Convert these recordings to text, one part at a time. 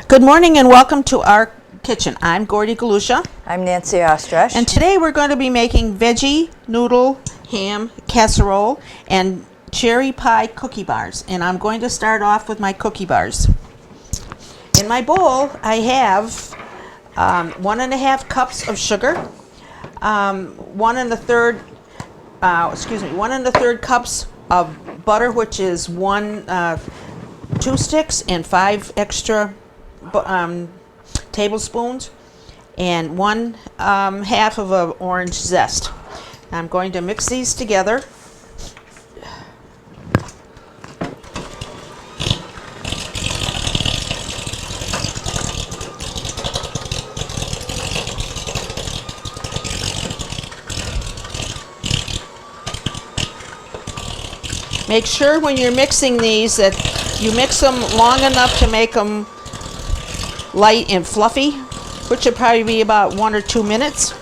Good morning and welcome to our kitchen. I'm Gordy Galusha. I'm Nancy Ostrich. And today we're going to be making veggie, noodle, ham, casserole, and cherry pie cookie bars. And I'm going to start off with my cookie bars. In my bowl, I have 1.5 cups of sugar, 1 1/3 cups of butter, which is 2 sticks and 5 extra tablespoons, and 1/2 of an orange zest. I'm going to mix these together. Make sure when you're mixing these that you mix them long enough to make them light and fluffy, which should probably be about 1 or 2 minutes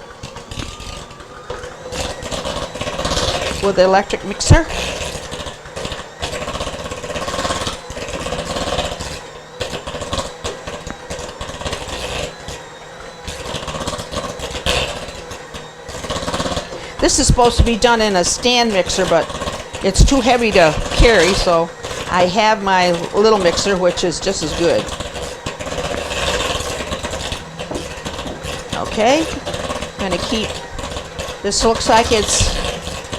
with the electric mixer. This is supposed to be done in a stand mixer, but it's too heavy to carry, so I have my little mixer, which is just as good. Okay, I'm going to keep, this looks like it's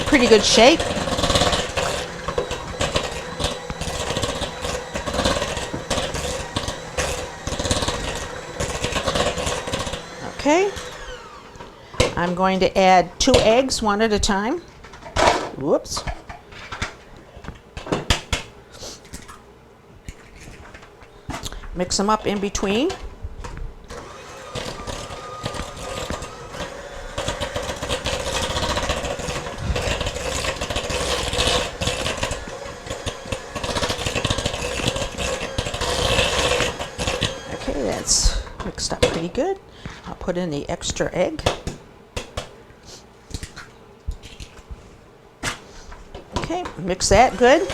pretty good shape. Okay, I'm going to add 2 eggs, 1 at a time. Whoops. Mix them up in between. Okay, that's mixed up pretty good. I'll put in the extra egg. Okay, mix that good.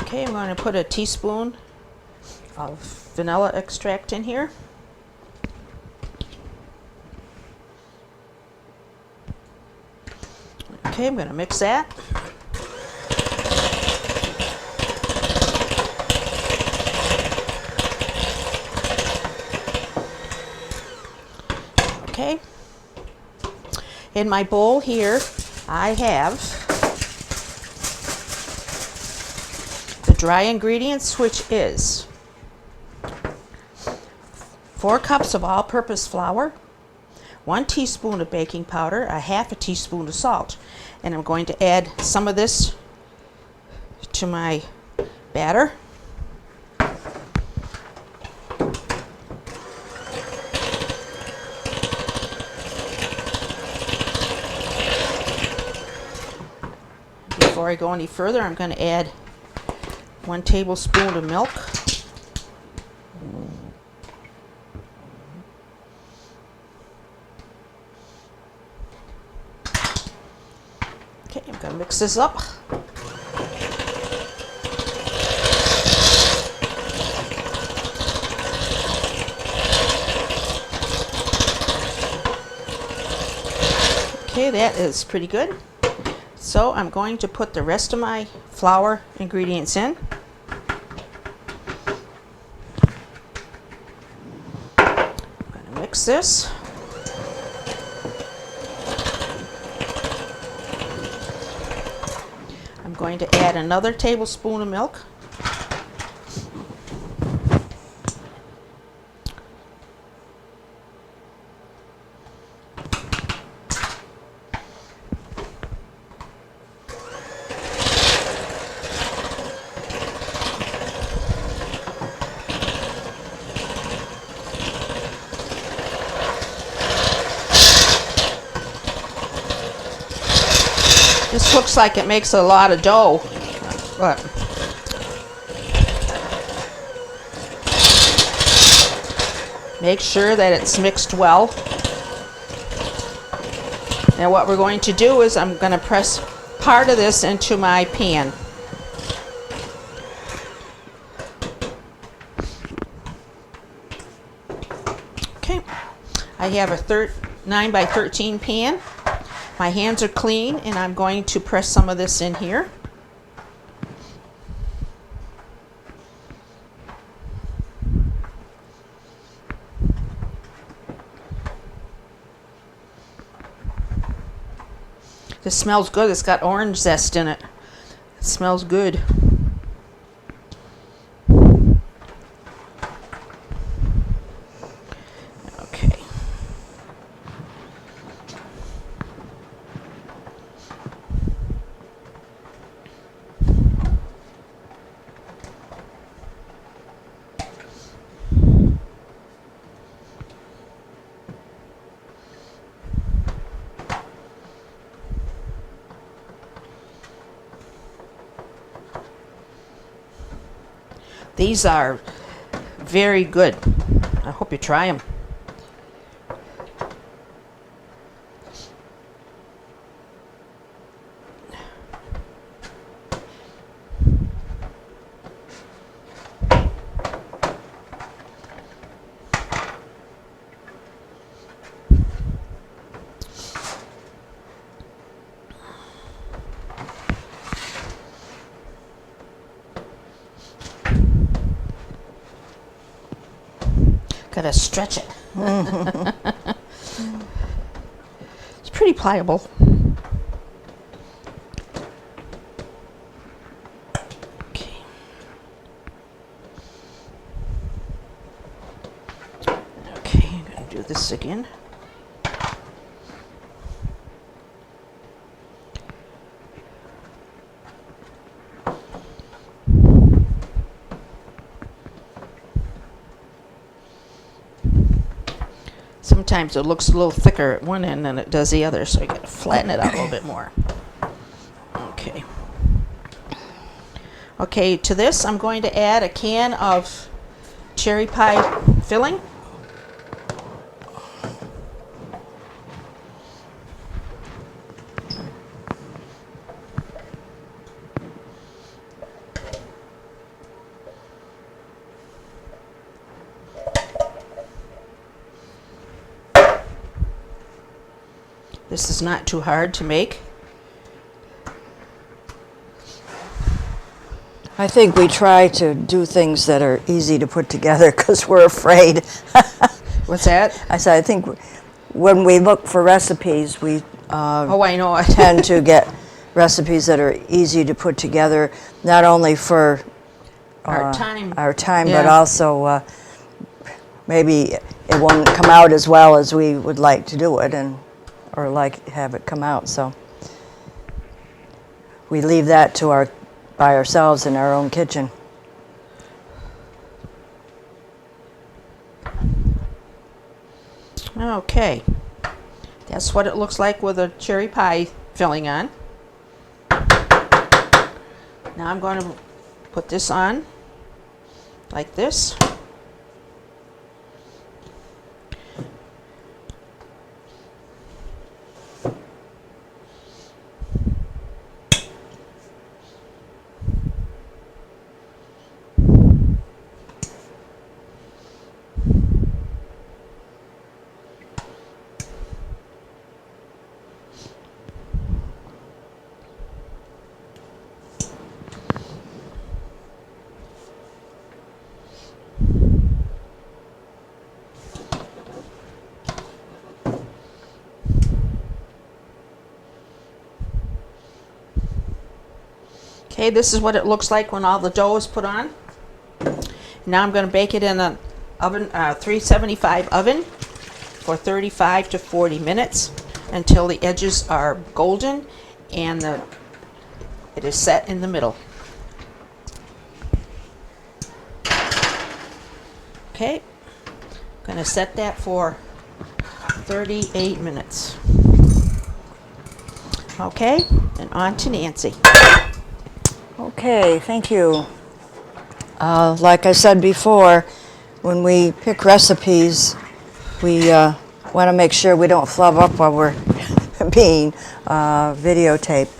Okay, I'm going to put a teaspoon of vanilla extract in here. Okay, I'm going to mix that. Okay. In my bowl here, I have dry ingredients, which is 4 cups of all-purpose flour, 1 teaspoon of baking powder, 1/2 teaspoon of salt, and I'm going to add some of this to my batter. Before I go any further, I'm going to add 1 tablespoon of milk. Okay, I'm going to mix this up. Okay, that is pretty good. So I'm going to put the rest of my flour ingredients in. Mix this. I'm going to add another tablespoon of milk. This looks like it makes a lot of dough. But make sure that it's mixed well. Now what we're going to do is I'm going to press part of this into my pan. Okay, I have a 9 by 13 pan. My hands are clean, and I'm going to press some of this in here. This smells good. It's got orange zest in it. It smells good. Okay. These are very good. I hope you try them. Gotta stretch it. It's pretty pliable. Okay. Okay, I'm gonna do this again. Sometimes it looks a little thicker at one end than it does the other, so I got to flatten it out a little bit more. Okay. Okay, to this I'm going to add a can of cherry pie filling. This is not too hard to make. I think we try to do things that are easy to put together because we're afraid. What's that? I said, I think when we look for recipes, we Oh, I know. tend to get recipes that are easy to put together, not only for Our time. but Yeah. also maybe it won't come out as well as we would like to do it, or like have it come out. So we leave that to by ourselves in our own kitchen. Okay. That's what it looks like with a cherry pie filling on. Now I'm going to put this on like this. Okay, this is what it looks like when all the dough is put on. Now I'm going to bake it in an oven, 375 oven for 35 to 40 minutes until the edges are golden and it is set in the middle. Okay, I'm going to set that for 38 minutes. Okay, and on to Nancy. Okay, thank you. Like I said before, when we pick recipes, we want to make sure we don't flub up while we're being videotaped.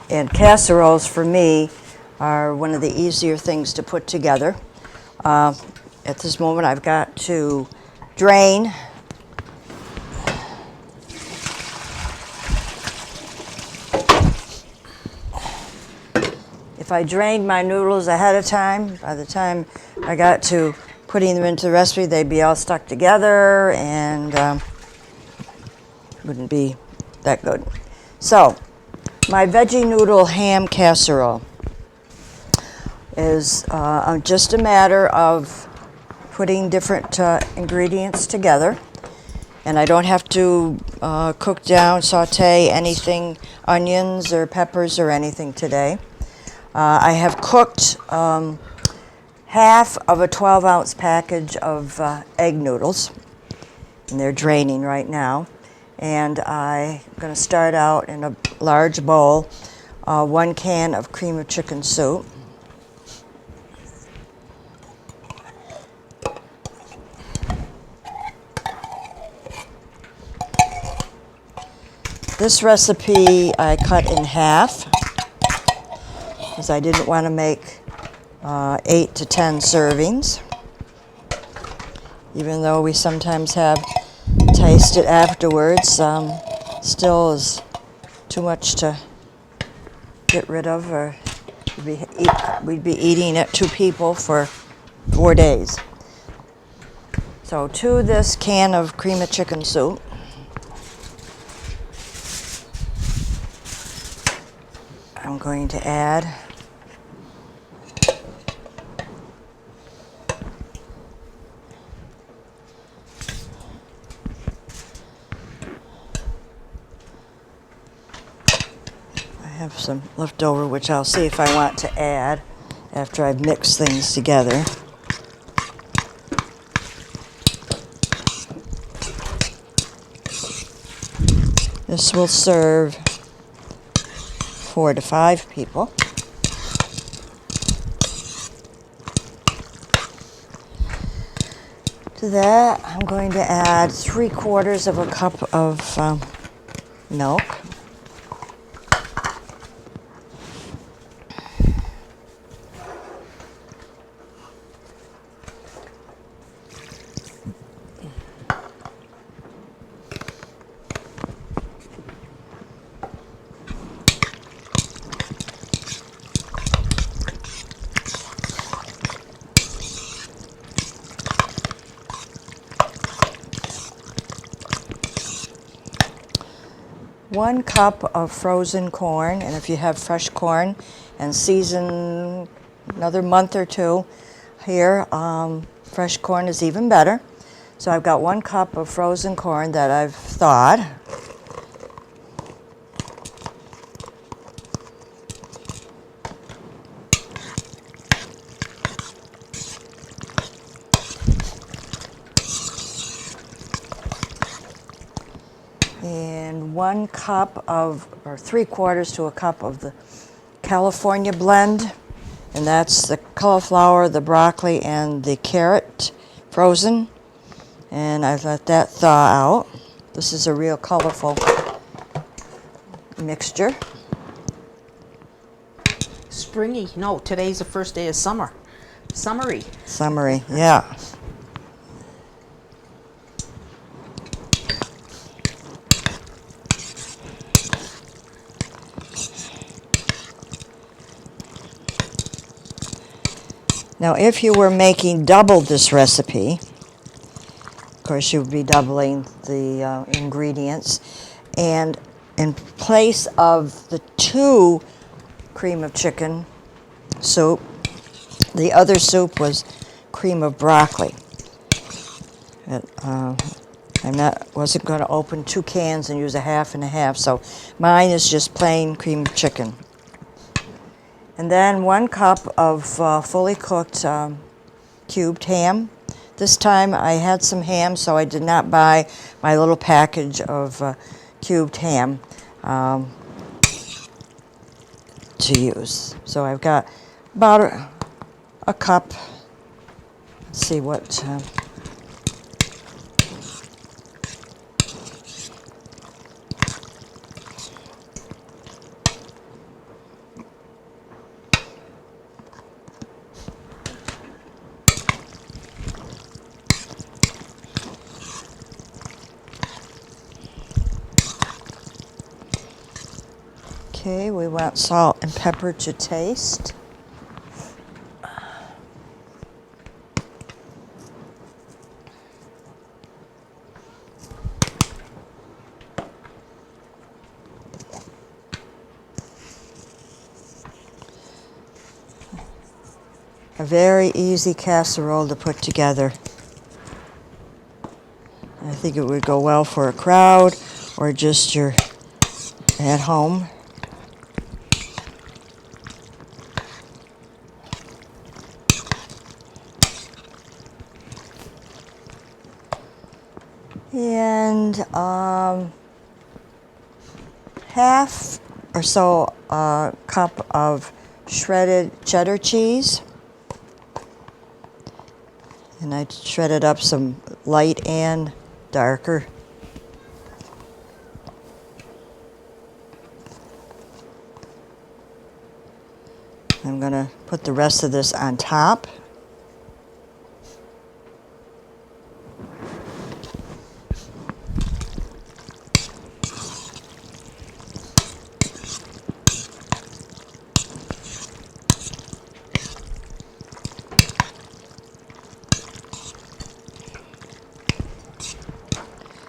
And casseroles, for me, are one of the easier things to put together. At this moment, I've got to drain. If I drained my noodles ahead of time, by the time I got to putting them into the recipe, they'd be all stuck together and wouldn't be that good. So, my veggie noodle ham casserole is just a matter of putting different ingredients together. And I don't have to cook down, saute anything, onions or peppers or anything today. I have cooked half of a 12-ounce package of egg noodles, and they're draining right now. And I'm going to start out in a large bowl, 1 can of cream of chicken soup. This recipe I cut in half because I didn't want to make 8 to 10 servings, even though we sometimes have tasted afterwards. Still is too much to get rid of, or we'd be eating it 2 people for 4 days. So to this can of cream of chicken soup, I'm going to add some left over, which I'll see if I want to add after I've mixed things together. This will serve 4 to 5 people. To that, I'm going to add 3/4 of a cup of milk. One cup of frozen corn, and if you have fresh corn and season another month or 2 here, fresh corn is even better. So I've got 1 cup of frozen corn that I've thawed. And 1 cup of, or 3/4 to a cup of the California blend, and that's the cauliflower, the broccoli, and the carrot frozen. And I've let that thaw out. This is a real colorful mixture. Springy. No, today's the first day of summer. Summery. Summery, yeah. Now, if you were making double this recipe, of course you would be doubling the ingredients, and in place of the 2 cream of chicken soup, the other soup was cream of broccoli. Wasn't going to open 2 cans and use a half and a half, so mine is just plain cream of chicken. And then 1 cup of fully cooked cubed ham. This time I had some ham, so I did not buy my little package of cubed ham. to use. So I've got about a cup. Let's see what... Okay, we want salt and pepper to taste. A very easy casserole to put together. I think it would go well for a crowd or just your at home. And half or so a cup of shredded cheddar cheese. And I shredded up some light and darker. I'm going to put the rest of this on top.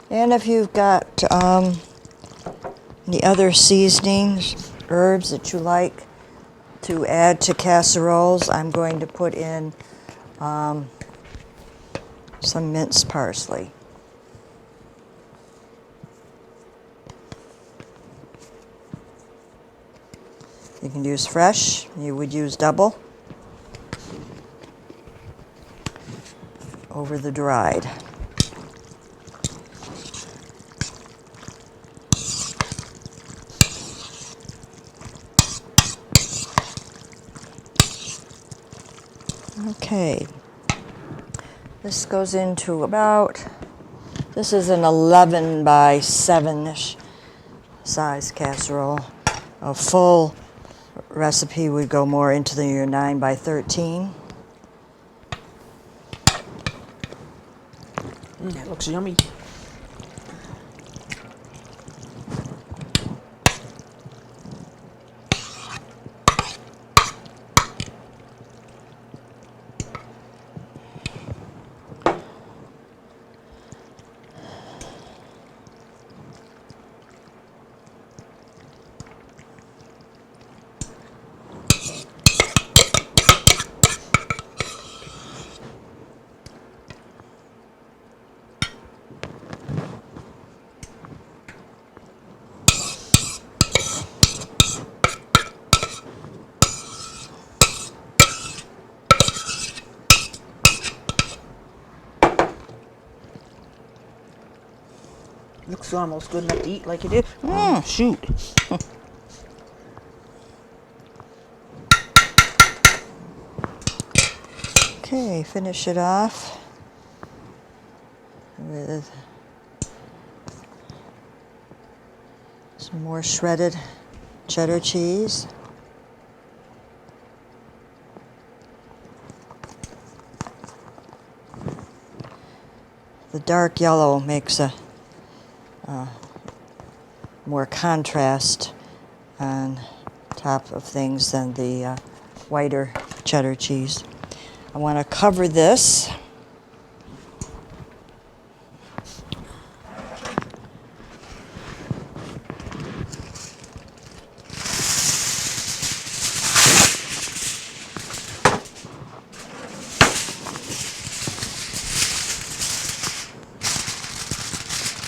And if you've got any other seasonings, herbs that you like to add to casseroles, I'm going to put in some minced parsley. You can use fresh, you would use double over the dried. Okay, this goes into about, this is an 11 by 7-ish size casserole. A full recipe would go more into the 9 by 13. That looks yummy. Looks almost good enough to eat like it is. Shoot. Okay, finish it off with some more shredded cheddar cheese. The dark yellow makes a more contrast on top of things than the whiter cheddar cheese. I want to cover this.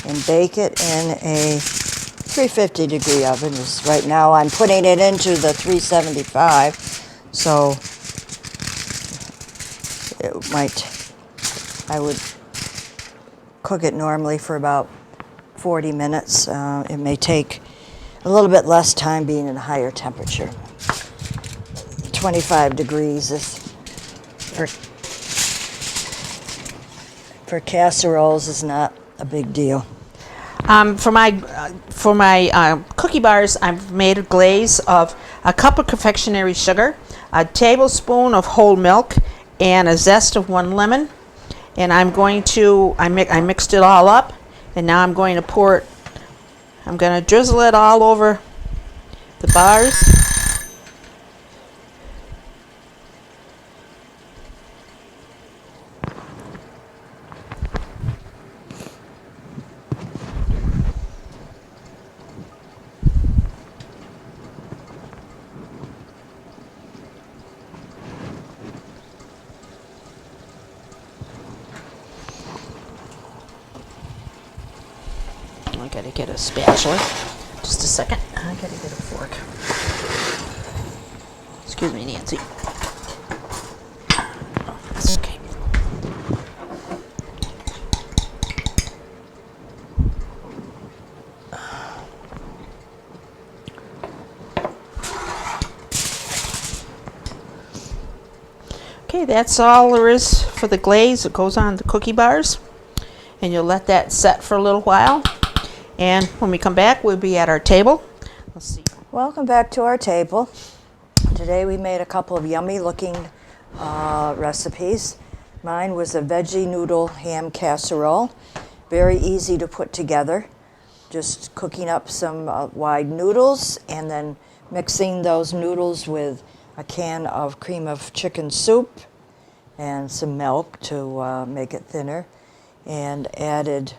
And bake it in a 350 degree oven. Right now I'm putting it into the 375, so I would cook it normally for about 40 minutes. It may take a little bit less time being at a higher temperature. 125 degrees for casseroles is not a big deal. For my cookie bars, I've made a glaze of a cup of confectionery sugar, a tablespoon of whole milk, and a zest of 1 lemon. And I mixed it all up, and now I'm going to drizzle it all over the bars. I gotta get a spatula. Just a second. I gotta get a fork. Excuse me, Nancy. That's okay. Okay, that's all there is for the glaze. It goes on the cookie bars. And you'll let that set for a little while. And when we come back, we'll be at our table. Let's see. Welcome back to our table. Today we made a couple of yummy looking recipes. Mine was a veggie noodle ham casserole. Very easy to put together. Just cooking up some wide noodles and then mixing those noodles with a can of cream of chicken soup and some milk to make it thinner, and added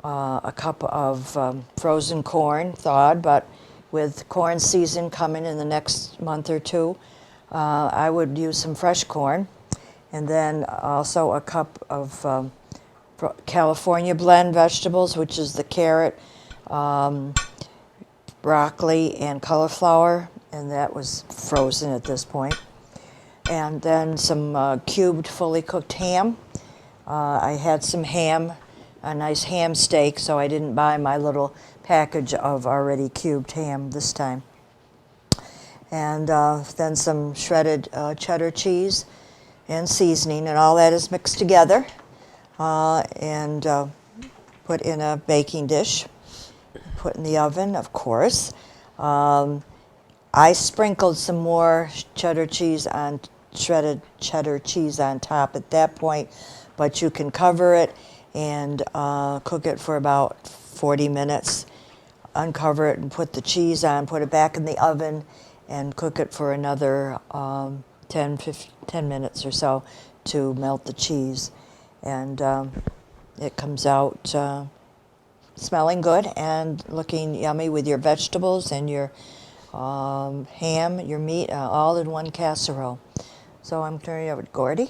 a cup of frozen corn, thawed, but with corn season coming in the next month or two, I would use some fresh corn. And then also a cup of California blend vegetables, which is the carrot, broccoli, and cauliflower, and that was frozen at this point. And then some cubed, fully cooked ham. I had some ham, a nice ham steak, so I didn't buy my little package of already cubed ham this time. And then some shredded cheddar cheese and seasoning, and all that is mixed together and put in a baking dish, put in the oven, of course. I sprinkled some more shredded cheddar cheese on top at that point, but you can cover it and cook it for about 40 minutes. Uncover it and put the cheese on, put it back in the oven, and cook it for another 10 minutes or so to melt the cheese. And it comes out smelling good and looking yummy with your vegetables and your ham, your meat, all in one casserole. So I'm turning it over to Gordy.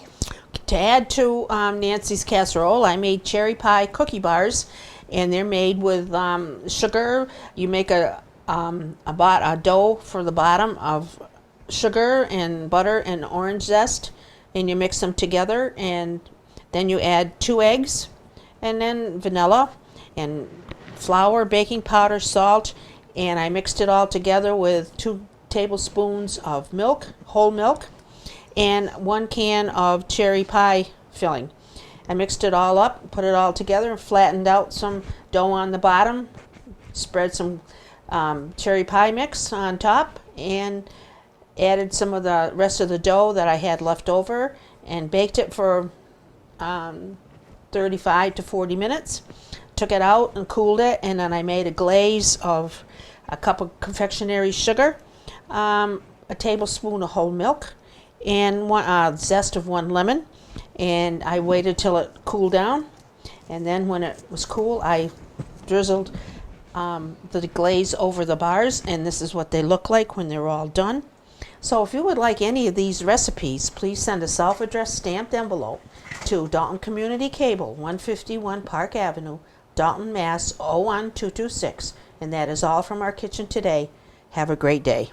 To add to Nancy's casserole, I made cherry pie cookie bars, and they're made with sugar. You make a dough for the bottom of sugar and butter and orange zest, and you mix them together, and then you add 2 eggs, and then vanilla and flour, baking powder, salt, and I mixed it all together with 2 tablespoons of milk, whole milk, and 1 can of cherry pie filling. I mixed it all up, put it all together, and flattened out some dough on the bottom, spread some cherry pie mix on top, and added some of the rest of the dough that I had left over, and baked it for 35 to 40 minutes. Took it out and cooled it, and then I made a glaze of a cup of confectionery sugar, a tablespoon of whole milk, and one zest of 1 lemon. And I waited till it cooled down, and then when it was cool, I drizzled the glaze over the bars, and this is what they look like when they're all done. So if you would like any of these recipes, please send a self-addressed stamped envelope to Dalton Community Cable, 151 Park Avenue, Dalton, Mass. 01226. And that is all from our kitchen today. Have a great day.